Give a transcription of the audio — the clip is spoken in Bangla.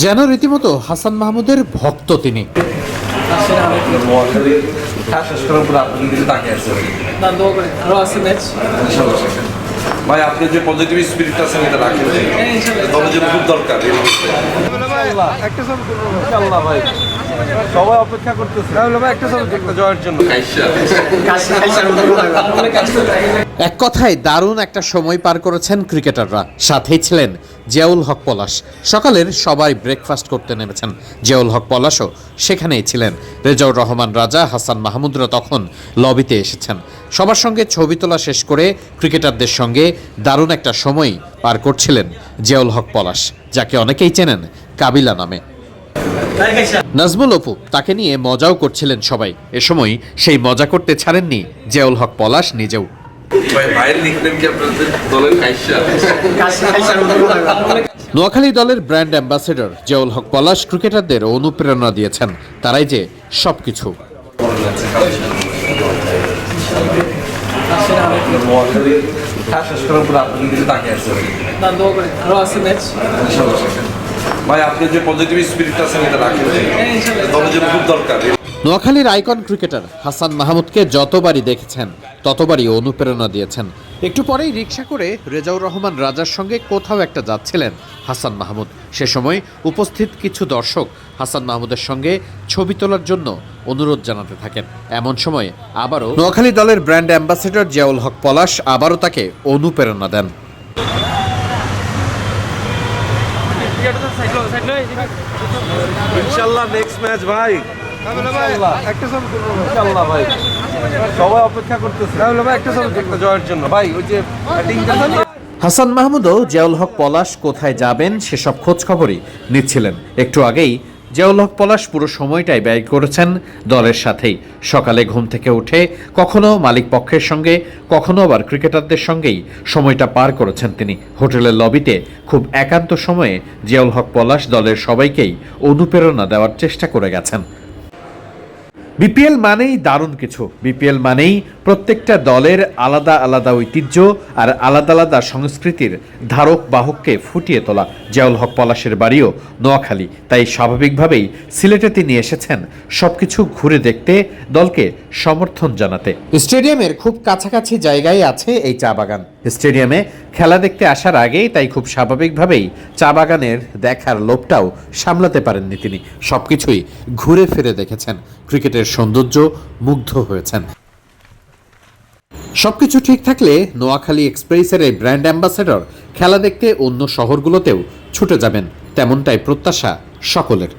যেন রীতিমতো হাসান মাহমুদের ভক্ত তিনি। ভাই আপনি যে পজিটিভ স্পিরিট আছেন এটা রাখেন, দলের জন্য খুব দরকার। ভাই সবাই অপেক্ষা করতেছে একটা জয়ের জন্য। এক কথায় দারুণ একটা সময় পার করেছেন ক্রিকেটাররা। সাথেই ছিলেন জিয়াউল হক পলাশ। সকালের সবাই ব্রেকফাস্ট করতে নেমেছেন, জিয়াউল হক পলাশও সেখানেই ছিলেন। রেজাউর রহমান রাজা, হাসান মাহমুদরা তখন লবিতে এসেছেন। সবার সঙ্গে ছবি তোলা শেষ করে ক্রিকেটারদের সঙ্গে দারুণ একটা সময় পার করছিলেন জিয়াউল হক পলাশ, যাকে অনেকেই চেনেন কাবিলা নামে। নাজমুল অপু, তাকে নিয়ে মজাও করছিলেন সবাই। এ সময় সেই মজা করতে ছাড়েননি জিয়াউল হক পলাশ নিজেও। নোয়াখালী দলের ব্র্যান্ড অ্যাম্বাসেডর জিয়াউল হক পলাশ ক্রিকেটারদের অনুপ্রেরণা দিয়েছেন। তারাই যে সবকিছু। ভাই আপনি যে পজিটিভ স্পিরিট আছেন এটা রাখেন, দলের জন্য খুব দরকার। নোয়াখালীর আইকন ক্রিকেটার হাসান মাহমুদকে যতবারই দেখেছেন ততবারই অনুপ্রেরণা দিয়েছেন। একটু পরেই রিকশা করে রেজাউর রহমান রাজার সঙ্গে কোথাও একটা যাচ্ছিলেন হাসান মাহমুদ। সে সময় উপস্থিত কিছু দর্শক হাসান মাহমুদের সঙ্গে ছবি তোলার জন্য অনুরোধ জানাতে থাকেন। এমন সময় আবারও নোয়াখালী দলের ব্র্যান্ড অ্যাম্বাসেডর জিয়াউল হক পলাশ আবারও তাকে অনুপ্রেরণা দেন। ইনশাআল্লাহ নেক্সট ম্যাচ ভাই, ভাই সবাই অপেক্ষা করতেছে একটা জয়ের জন্য। ভাই ওই যে হাসান মাহমুদও জিয়াউল হক পলাশ কোথায় যাবেন সেসব খোঁজ খবরই নিচ্ছিলেন। একটু আগেই জিয়াউল হক পলাশ পুরো সময়টাই ব্যয় করেছেন দলের সাথেই। সকালে ঘুম থেকে উঠে কখনো মালিক পক্ষের সঙ্গে, কখনো আবার ক্রিকেটারদের সঙ্গেই সময়টা পার করেছেন তিনি। হোটেলের লবিতে খুব একান্ত সময়ে জিয়াউল হক পলাশ দলের সবাইকেই অনুপ্রেরণা দেওয়ার চেষ্টা করে গেছেন। বিপিএল মানেই দারুণ কিছু। বিপিএল মানেই প্রত্যেকটা দলের আলাদা আলাদা ঐতিহ্য আর আলাদা আলাদা সংস্কৃতির ধারক বাহককে ফুটিয়ে তোলা। জিয়াউল হক পলাশের বাড়িও নোয়াখালী, তাই স্বাভাবিকভাবেই সিলেটে তিনি এসেছেন সবকিছু ঘুরে দেখতে, দলকে সমর্থন জানাতে। স্টেডিয়ামের খুব কাছাকাছি জায়গায় আছে এই চা বাগান। স্টেডিয়ামে খেলা দেখতে আসার আগেই তাই খুব স্বাভাবিকভাবেই চা বাগানের দেখার লোভটাও সামলাতে পারেননি তিনি। সবকিছুই ঘুরে ফিরে দেখেছেন, ক্রিকেটের সৌন্দর্য মুগ্ধ হয়েছেন। সবকিছু ঠিক থাকলে নোয়াখালী এক্সপ্রেসের এই ব্র্যান্ড অ্যাম্বাসেডর খেলা দেখতে অন্য শহরগুলোতেও ছুটে যাবেন, তেমনটাই প্রত্যাশা সকলের।